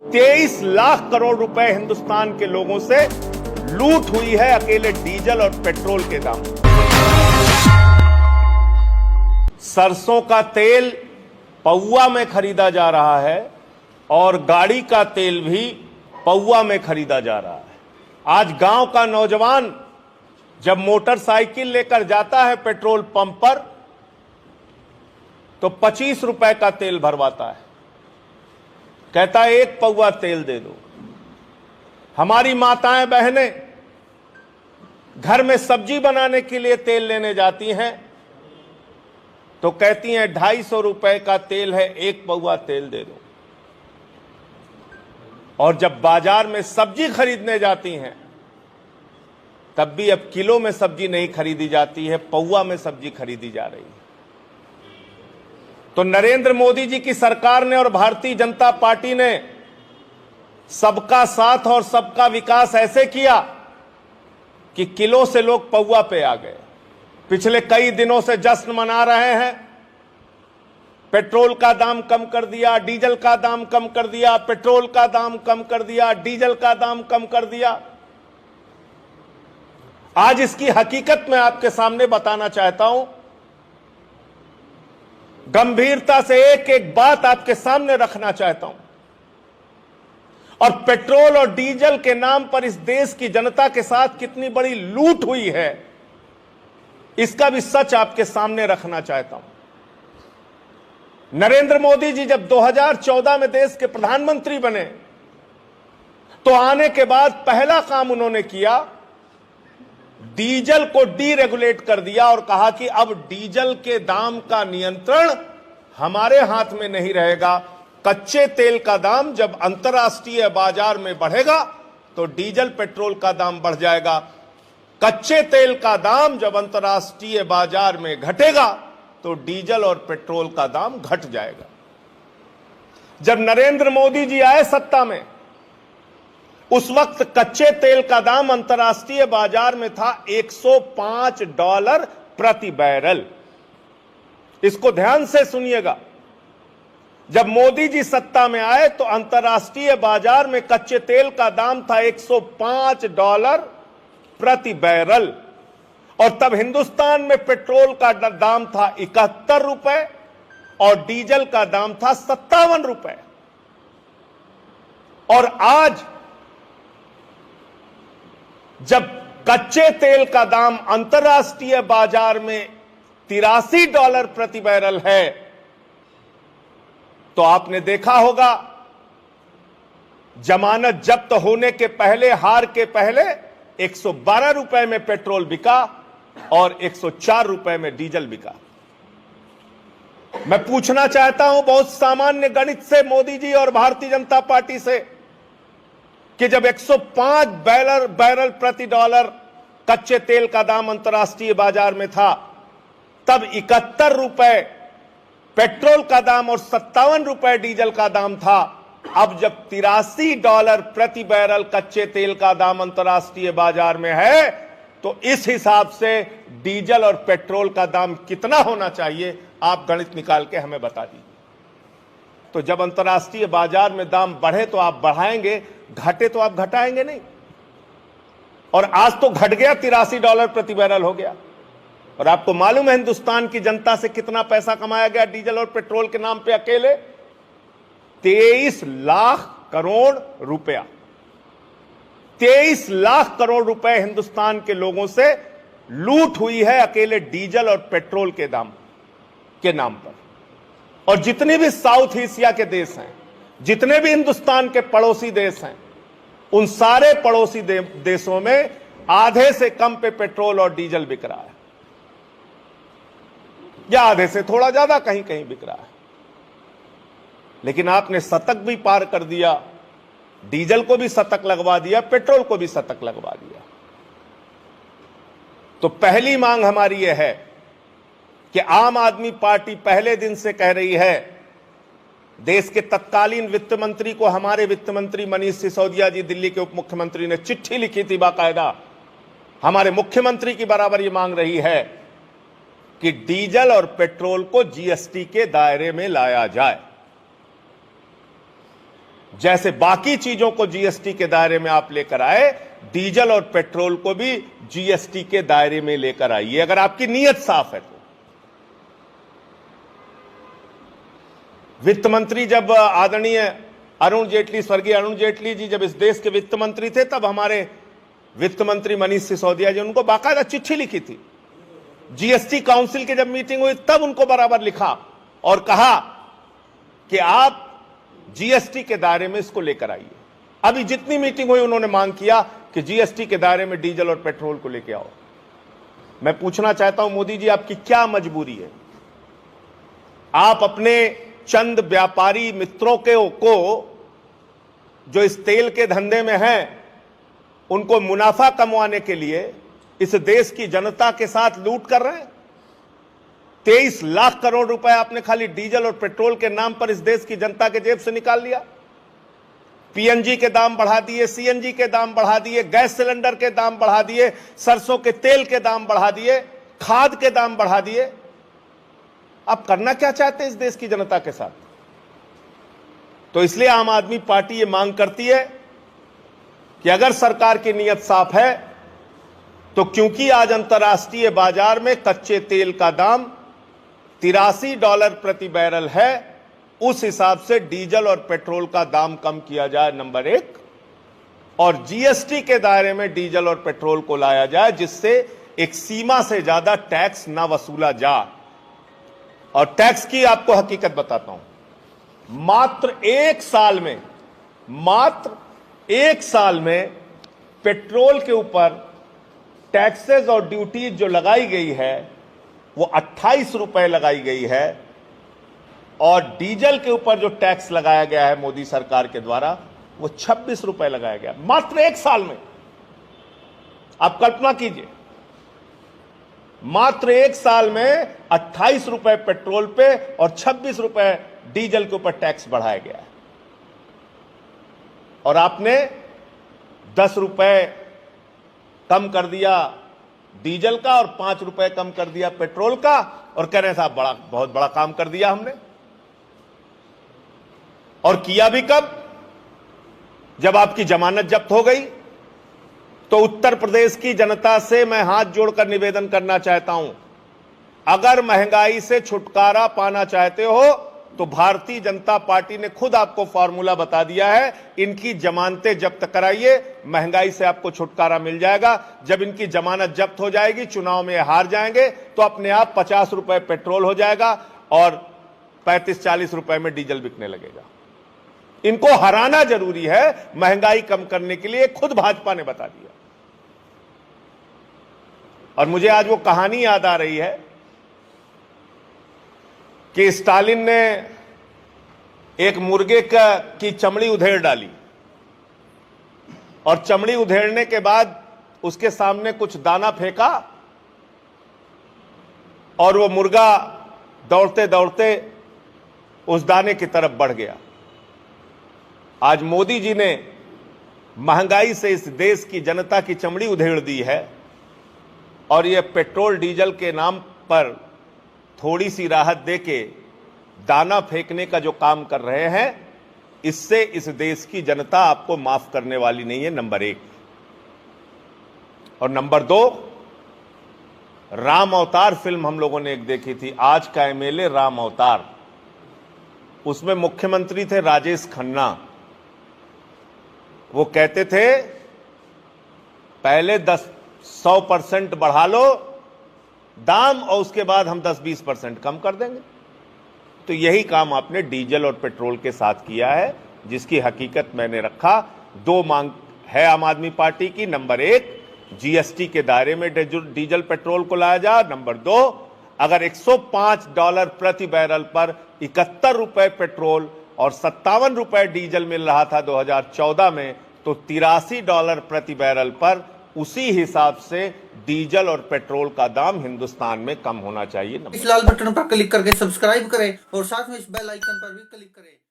23 लाख करोड़ रुपए हिंदुस्तान के लोगों से लूट हुई है अकेले डीजल और पेट्रोल के दाम। सरसों का तेल पौवा में खरीदा जा रहा है और गाड़ी का तेल भी पौवा में खरीदा जा रहा है। आज गांव का नौजवान जब मोटरसाइकिल लेकर जाता है पेट्रोल पंप पर तो 25 रुपए का तेल भरवाता है, कहता है एक पौवा तेल दे दो। हमारी माताएं बहनें घर में सब्जी बनाने के लिए तेल लेने जाती हैं तो कहती हैं 250 रुपए का तेल है, एक पौवा तेल दे दो। और जब बाजार में सब्जी खरीदने जाती हैं तब भी अब किलो में सब्जी नहीं खरीदी जाती है, पौवा में सब्जी खरीदी जा रही है। तो नरेंद्र मोदी जी की सरकार ने और भारतीय जनता पार्टी ने सबका साथ और सबका विकास ऐसे किया कि किलो से लोग पौवा पे आ गए। पिछले कई दिनों से जश्न मना रहे हैं, पेट्रोल का दाम कम कर दिया, डीजल का दाम कम कर दिया, पेट्रोल का दाम कम कर दिया, डीजल का दाम कम कर दिया। आज इसकी हकीकत मैं आपके सामने बताना चाहता हूं, गंभीरता से एक एक बात आपके सामने रखना चाहता हूं। और पेट्रोल और डीजल के नाम पर इस देश की जनता के साथ कितनी बड़ी लूट हुई है इसका भी सच आपके सामने रखना चाहता हूं। नरेंद्र मोदी जी जब 2014 में देश के प्रधानमंत्री बने तो आने के बाद पहला काम उन्होंने किया, डीजल को डीरेगुलेट कर दिया और कहा कि अब डीजल के दाम का नियंत्रण हमारे हाथ में नहीं रहेगा। कच्चे तेल का दाम जब अंतर्राष्ट्रीय बाजार में बढ़ेगा तो डीजल पेट्रोल का दाम बढ़ जाएगा, कच्चे तेल का दाम जब अंतर्राष्ट्रीय बाजार में घटेगा तो डीजल और पेट्रोल का दाम घट जाएगा। जब नरेंद्र मोदी जी आए सत्ता में उस वक्त कच्चे तेल का दाम अंतर्राष्ट्रीय बाजार में था $105 प्रति बैरल। इसको ध्यान से सुनिएगा, जब मोदी जी सत्ता में आए तो अंतर्राष्ट्रीय बाजार में कच्चे तेल का दाम था $105 प्रति बैरल और तब हिंदुस्तान में पेट्रोल का दाम था 71 रुपए और डीजल का दाम था 57 रुपए। और आज जब कच्चे तेल का दाम अंतर्राष्ट्रीय बाजार में $83 प्रति बैरल है तो आपने देखा होगा जमानत जब्त होने के पहले, हार के पहले 112 रुपए में पेट्रोल बिका और 104 रुपए में डीजल बिका। मैं पूछना चाहता हूं बहुत सामान्य गणित से मोदी जी और भारतीय जनता पार्टी से कि जब 105 बैरल प्रति डॉलर कच्चे तेल का दाम अंतर्राष्ट्रीय बाजार में था तब 71 रुपए पेट्रोल का दाम और 57 रुपए डीजल का दाम था। अब जब $83 प्रति बैरल कच्चे तेल का दाम अंतर्राष्ट्रीय बाजार में है तो इस हिसाब से डीजल और पेट्रोल का दाम कितना होना चाहिए आप गणित निकाल के हमें बता दीजिए। तो जब अंतर्राष्ट्रीय बाजार में दाम बढ़े तो आप बढ़ाएंगे, घटे तो आप घटाएंगे नहीं। और आज तो घट गया, $83 प्रति बैरल हो गया। और आपको मालूम है हिंदुस्तान की जनता से कितना पैसा कमाया गया डीजल और पेट्रोल के नाम पे? अकेले 23 लाख करोड़ रुपया। 23 लाख करोड़ रुपए हिंदुस्तान के लोगों से लूट हुई है अकेले डीजल और पेट्रोल के दाम के नाम पर। और जितने भी साउथ एशिया के देश हैं, जितने भी हिंदुस्तान के पड़ोसी देश हैं, उन सारे पड़ोसी देशों में आधे से कम पे पेट्रोल और डीजल बिक रहा है या आधे से थोड़ा ज्यादा कहीं कहीं बिक रहा है। लेकिन आपने शतक भी पार कर दिया, डीजल को भी शतक लगवा दिया, पेट्रोल को भी शतक लगवा दिया। तो पहली मांग हमारी यह है कि आम आदमी पार्टी पहले दिन से कह रही है, देश के तत्कालीन वित्त मंत्री को हमारे वित्त मंत्री मनीष सिसोदिया जी, दिल्ली के उप मुख्यमंत्री, ने चिट्ठी लिखी थी बाकायदा, हमारे मुख्यमंत्री की बराबर ये मांग रही है कि डीजल और पेट्रोल को जीएसटी के दायरे में लाया जाए। जैसे बाकी चीजों को जीएसटी के दायरे में आप लेकर आए, डीजल और पेट्रोल को भी जीएसटी के दायरे में लेकर आइए, अगर आपकी नीयत साफ है तो। वित्त मंत्री जब आदरणीय अरुण जेटली, स्वर्गीय अरुण जेटली जी जब इस देश के वित्त मंत्री थे, तब हमारे वित्त मंत्री मनीष सिसोदिया जी उनको बाकायदा चिट्ठी लिखी थी। जीएसटी काउंसिल की जब मीटिंग हुई तब उनको बराबर लिखा और कहा कि आप जीएसटी के दायरे में इसको लेकर आइए। अभी जितनी मीटिंग हुई उन्होंने मांग किया कि जीएसटी के दायरे में डीजल और पेट्रोल को लेकर आओ। मैं पूछना चाहता हूं मोदी जी, आपकी क्या मजबूरी है? आप अपने चंद व्यापारी मित्रों को जो इस तेल के धंधे में हैं, उनको मुनाफा कमाने के लिए इस देश की जनता के साथ लूट कर रहे हैं। 23 लाख करोड़ रुपए आपने खाली डीजल और पेट्रोल के नाम पर इस देश की जनता के जेब से निकाल लिया। पीएनजी के दाम बढ़ा दिए, सीएनजी के दाम बढ़ा दिए, गैस सिलेंडर के दाम बढ़ा दिए, सरसों के तेल के दाम बढ़ा दिए, खाद के दाम बढ़ा दिए। आप करना क्या चाहते हैं इस देश की जनता के साथ? तो इसलिए आम आदमी पार्टी ये मांग करती है कि अगर सरकार की नीयत साफ है तो, क्योंकि आज अंतर्राष्ट्रीय बाजार में कच्चे तेल का दाम $83 प्रति बैरल है, उस हिसाब से डीजल और पेट्रोल का दाम कम किया जाए, नंबर 1, और जीएसटी के दायरे में डीजल और पेट्रोल को लाया जाए, जिससे एक सीमा से ज्यादा टैक्स ना वसूला जाए। और टैक्स की आपको हकीकत बताता हूं, मात्र एक साल में पेट्रोल के ऊपर टैक्सेस और ड्यूटीज जो लगाई गई है वो 28 रुपए लगाई गई है, और डीजल के ऊपर जो टैक्स लगाया गया है मोदी सरकार के द्वारा वो 26 रुपए लगाया गया, मात्र एक साल में। आप कल्पना कीजिए, मात्र एक साल में 28 रुपए पेट्रोल पे और 26 रुपए डीजल के ऊपर टैक्स बढ़ाया गया है। और आपने 10 रुपए कम कर दिया डीजल का और 5 रुपए कम कर दिया पेट्रोल का, और कह रहे हैं साहब बहुत बड़ा काम कर दिया हमने। और किया भी कब? जब आपकी जमानत जब्त हो गई। तो उत्तर प्रदेश की जनता से मैं हाथ जोड़कर निवेदन करना चाहता हूं, अगर महंगाई से छुटकारा पाना चाहते हो तो भारतीय जनता पार्टी ने खुद आपको फॉर्मूला बता दिया है, इनकी जमानतें जब्त कराइए, महंगाई से आपको छुटकारा मिल जाएगा। जब इनकी जमानत जब्त हो जाएगी, चुनाव में हार जाएंगे, तो अपने आप 50 रुपए पेट्रोल हो जाएगा और 35-40 रुपए में डीजल बिकने लगेगा। इनको हराना जरूरी है महंगाई कम करने के लिए, खुद भाजपा ने बता दिया। और मुझे आज वो कहानी याद आ रही है कि स्टालिन ने एक मुर्गे की चमड़ी उधेड़ डाली, और चमड़ी उधेड़ने के बाद उसके सामने कुछ दाना फेंका, और वो मुर्गा दौड़ते दौड़ते उस दाने की तरफ बढ़ गया। आज मोदी जी ने महंगाई से इस देश की जनता की चमड़ी उधेड़ दी है, और ये पेट्रोल डीजल के नाम पर थोड़ी सी राहत देके दाना फेंकने का जो काम कर रहे हैं, इससे इस देश की जनता आपको माफ करने वाली नहीं है, नंबर 1। और नंबर 2, राम अवतार फिल्म हम लोगों ने एक देखी थी, आज का एमएलए राम अवतार। उसमें मुख्यमंत्री थे राजेश खन्ना। वो कहते थे पहले 100% बढ़ा लो दाम, और उसके बाद हम 10-20% कम कर देंगे। तो यही काम आपने डीजल और पेट्रोल के साथ किया है, जिसकी हकीकत मैंने रखा। 2 मांग है आम आदमी पार्टी की, नंबर 1 जीएसटी के दायरे में डीजल पेट्रोल को लाया जाए, नंबर 2 अगर $105 प्रति बैरल पर 71 रुपए पेट्रोल और 57 रुपए डीजल मिल रहा था 2014 में, तो $83 प्रति बैरल पर उसी हिसाब से डीजल और पेट्रोल का दाम हिंदुस्तान में कम होना चाहिए। इस लाल बटन पर क्लिक करके सब्सक्राइब करें और साथ में इस बेल आइकन पर भी क्लिक करें।